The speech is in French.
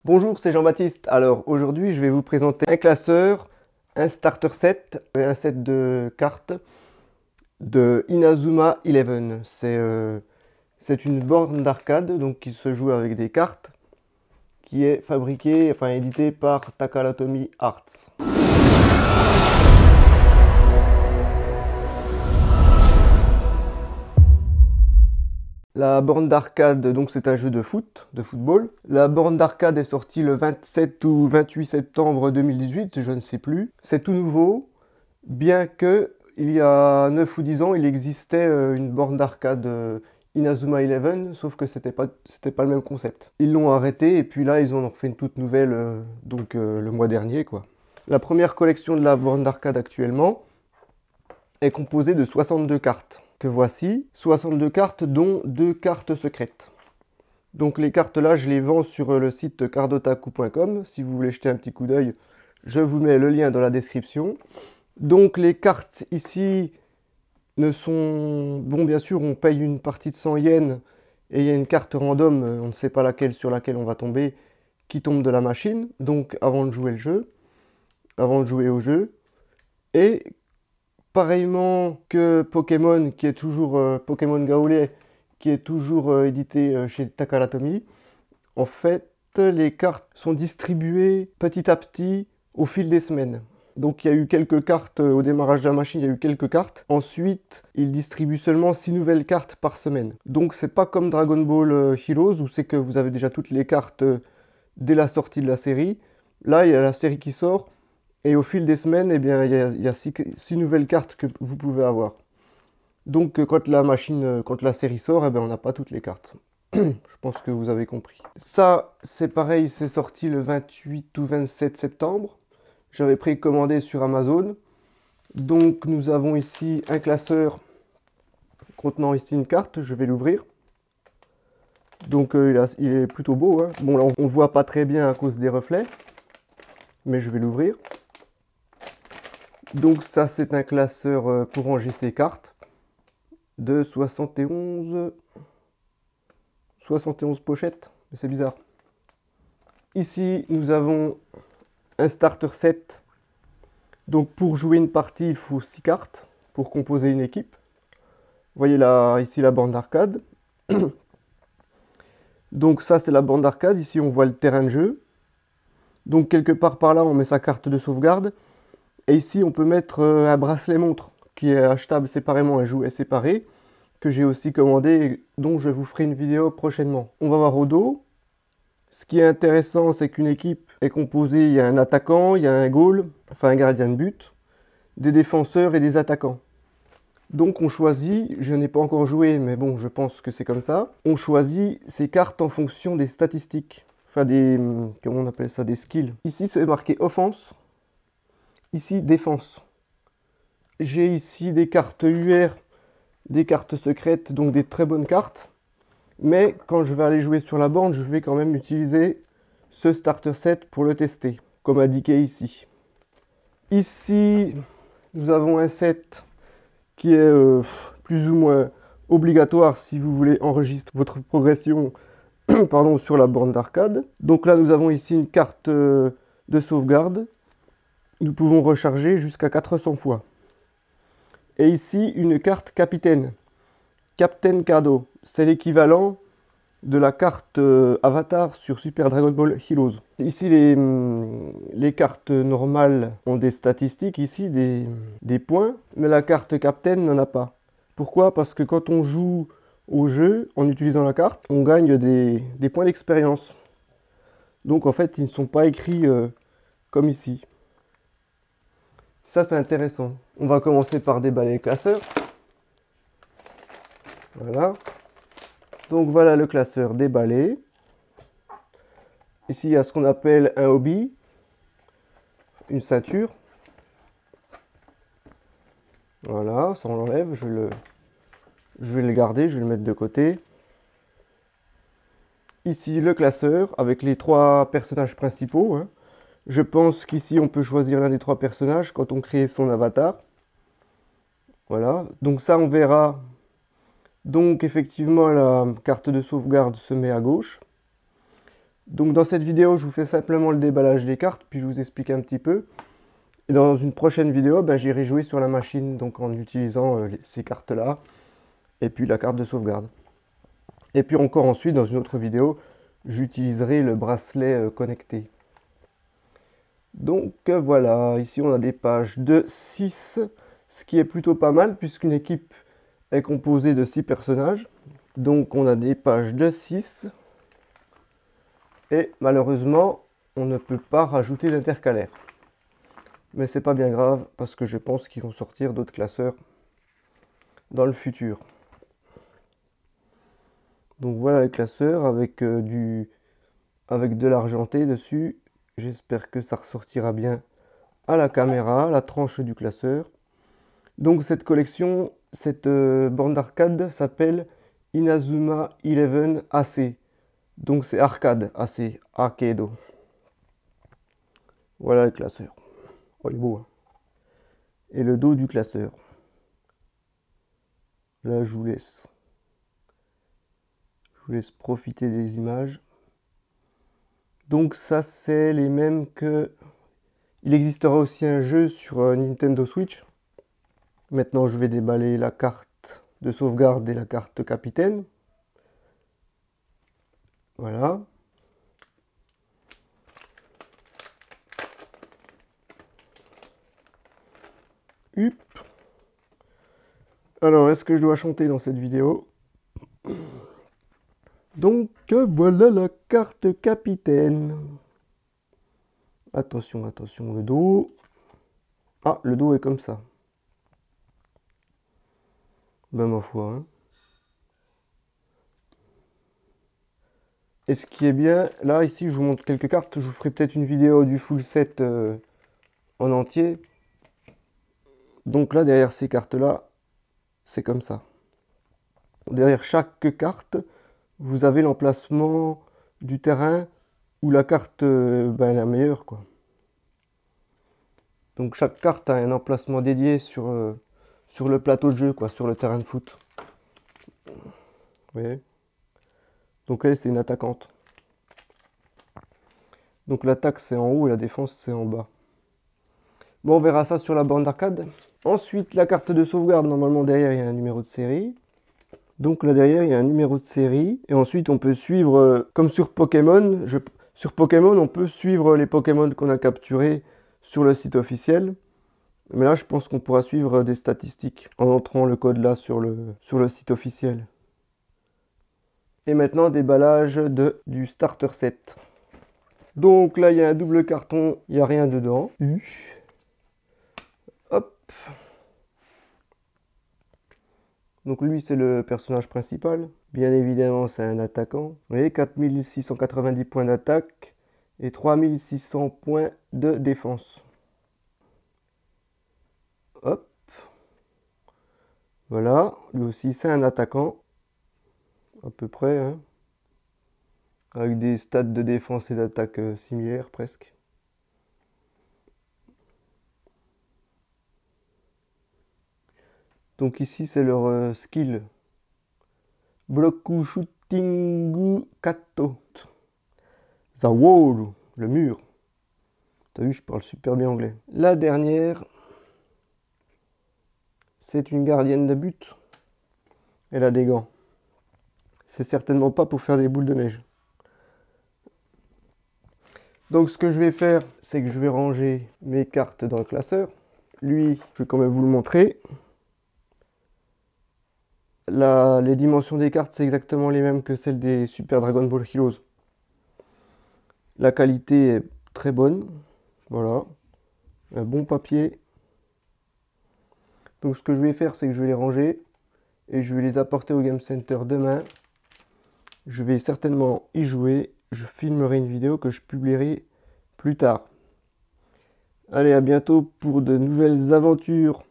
Bonjour, c'est Jean-Baptiste. Alors aujourd'hui, je vais vous présenter un classeur, un starter set et un set de cartes de Inazuma Eleven. C'est une borne d'arcade donc qui se joue avec des cartes, qui est fabriquée, enfin éditée par Takalotomy Arts. La borne d'arcade, donc c'est un jeu de football. La borne d'arcade est sortie le 27 ou 28 septembre 2018, je ne sais plus. C'est tout nouveau, bien que il y a 9 ou 10 ans, il existait une borne d'arcade Inazuma Eleven, sauf que c'était pas le même concept. Ils l'ont arrêté et puis là, ils en ont fait une toute nouvelle, le mois dernier, quoi. La première collection de la borne d'arcade actuellement est composée de 62 cartes. Que voici, 62 cartes dont 2 cartes secrètes. Donc les cartes là, je les vends sur le site cardotaku.com. Si vous voulez jeter un petit coup d'œil, je vous mets le lien dans la description. Donc les cartes ici ne sont... Bon, bien sûr, on paye une partie de 100 yens et il y a une carte random, on ne sait pas laquelle sur laquelle on va tomber, qui tombe de la machine. Donc avant de jouer au jeu. Et pareillement que Pokémon, qui est toujours Pokémon Gaulet, qui est toujours édité chez Takalotomy, en fait, les cartes sont distribuées petit à petit au fil des semaines. Donc il y a eu quelques cartes au démarrage de la machine, il y a eu quelques cartes. Ensuite, ils distribuent seulement 6 nouvelles cartes par semaine. Donc c'est pas comme Dragon Ball Heroes où c'est que vous avez déjà toutes les cartes dès la sortie de la série. Là, il y a la série qui sort. Et au fil des semaines, eh bien, il y a 6 nouvelles cartes que vous pouvez avoir. Donc quand la série sort, eh bien, on n'a pas toutes les cartes. Je pense que vous avez compris. Ça, c'est pareil, c'est sorti le 28 ou 27 septembre. J'avais précommandé sur Amazon. Donc nous avons ici un classeur contenant ici une carte. Je vais l'ouvrir. Donc il est plutôt beau, hein. Bon, là, on ne voit pas très bien à cause des reflets. Mais je vais l'ouvrir. Donc ça, c'est un classeur pour ranger ses cartes de 71 pochettes, mais c'est bizarre. Ici, nous avons un starter set. Donc pour jouer une partie, il faut 6 cartes pour composer une équipe. Vous voyez là, ici la borne d'arcade. Donc ça, c'est la borne d'arcade. Ici, on voit le terrain de jeu. Donc quelque part par là, on met sa carte de sauvegarde. Et ici, on peut mettre un bracelet montre qui est achetable séparément, un jouet séparé, que j'ai aussi commandé et dont je vous ferai une vidéo prochainement. On va voir au dos. Ce qui est intéressant, c'est qu'une équipe est composée, il y a un attaquant, il y a un goal, enfin un gardien de but, des défenseurs et des attaquants. Donc on choisit, je n'ai pas encore joué, mais bon, je pense que c'est comme ça, on choisit ces cartes en fonction des statistiques, enfin comment on appelle ça, des skills. Ici, c'est marqué offense. Ici, défense. J'ai ici des cartes UR, des cartes secrètes, donc des très bonnes cartes. Mais quand je vais aller jouer sur la borne, je vais quand même utiliser ce starter set pour le tester, comme indiqué ici. Ici, nous avons un set qui est plus ou moins obligatoire si vous voulez enregistrer votre progression pardon, sur la borne d'arcade. Donc là, nous avons ici une carte de sauvegarde. Nous pouvons recharger jusqu'à 400 fois. Et ici, une carte capitaine. Captain Cadeau. C'est l'équivalent de la carte Avatar sur Super Dragon Ball Heroes. Ici, les cartes normales ont des statistiques, ici, des points. Mais la carte Captain n'en a pas. Pourquoi? Parce que quand on joue au jeu, en utilisant la carte, on gagne des points d'expérience. Donc en fait, ils ne sont pas écrits comme ici. Ça, c'est intéressant. On va commencer par déballer le classeur. Voilà. Donc voilà le classeur déballé. Ici, il y a ce qu'on appelle un hobby, une ceinture. Voilà, ça on l'enlève. Je vais le garder, je vais le mettre de côté. Ici, le classeur avec les 3 personnages principaux, hein. Je pense qu'ici, on peut choisir l'un des 3 personnages quand on crée son avatar. Voilà, donc ça, on verra. Donc, effectivement, la carte de sauvegarde se met à gauche. Donc dans cette vidéo, je vous fais simplement le déballage des cartes, puis je vous explique un petit peu. Et dans une prochaine vidéo, ben, j'irai jouer sur la machine, donc en utilisant ces cartes-là, et puis la carte de sauvegarde. Et puis encore ensuite, dans une autre vidéo, j'utiliserai le bracelet connecté. Donc voilà, ici on a des pages de 6, ce qui est plutôt pas mal, puisqu'une équipe est composée de 6 personnages. Donc on a des pages de 6, et malheureusement, on ne peut pas rajouter d'intercalaire. Mais c'est pas bien grave, parce que je pense qu'ils vont sortir d'autres classeurs dans le futur. Donc voilà les classeurs avec de l'argenté dessus. J'espère que ça ressortira bien à la caméra, la tranche du classeur. Donc cette collection, cette borne d'arcade s'appelle Inazuma 11 AC. Donc c'est arcade AC, arcado. Voilà le classeur. Oh, il est beau, hein. Et le dos du classeur. Là, je vous laisse profiter des images. Donc ça, c'est les mêmes que... Il existera aussi un jeu sur Nintendo Switch. Maintenant, je vais déballer la carte de sauvegarde et la carte capitaine. Voilà. Hup. Alors, est-ce que je dois chanter dans cette vidéo? Donc, voilà la carte capitaine. Attention, attention, le dos. Ah, le dos est comme ça. Ben, ma foi, hein. Et ce qui est bien, là, ici, je vous montre quelques cartes. Je vous ferai peut-être une vidéo du full set en entier. Donc là, derrière ces cartes-là, c'est comme ça. Derrière chaque carte, vous avez l'emplacement du terrain où la carte ben, est la meilleure, quoi. Donc chaque carte a un emplacement dédié sur le plateau de jeu, quoi, sur le terrain de foot. Vous voyez? Donc elle, c'est une attaquante. Donc l'attaque, c'est en haut et la défense, c'est en bas. Bon, on verra ça sur la borne d'arcade. Ensuite, la carte de sauvegarde, normalement derrière, il y a un numéro de série. Donc là derrière, il y a un numéro de série. Et ensuite, on peut suivre, comme sur Pokémon, sur Pokémon, on peut suivre les Pokémon qu'on a capturés sur le site officiel. Mais là, je pense qu'on pourra suivre des statistiques en entrant le code là sur le site officiel. Et maintenant, déballage du starter set. Donc là, il y a un double carton, il n'y a rien dedans. Hop. Donc lui, c'est le personnage principal. Bien évidemment, c'est un attaquant. Vous voyez, 4690 points d'attaque et 3600 points de défense. Hop. Voilà, lui aussi, c'est un attaquant. À peu près, hein. Avec des stats de défense et d'attaque similaires, presque. Donc ici, c'est leur skill. Bloku Shootingu Kato. Zawolu, le mur. T'as vu, je parle super bien anglais. La dernière, c'est une gardienne de but. Elle a des gants. C'est certainement pas pour faire des boules de neige. Donc ce que je vais faire, c'est que je vais ranger mes cartes dans le classeur. Lui, je vais quand même vous le montrer. Les dimensions des cartes, c'est exactement les mêmes que celles des Super Dragon Ball Heroes. La qualité est très bonne. Voilà. Un bon papier. Donc ce que je vais faire, c'est que je vais les ranger et je vais les apporter au Game Center demain. Je vais certainement y jouer. Je filmerai une vidéo que je publierai plus tard. Allez, à bientôt pour de nouvelles aventures.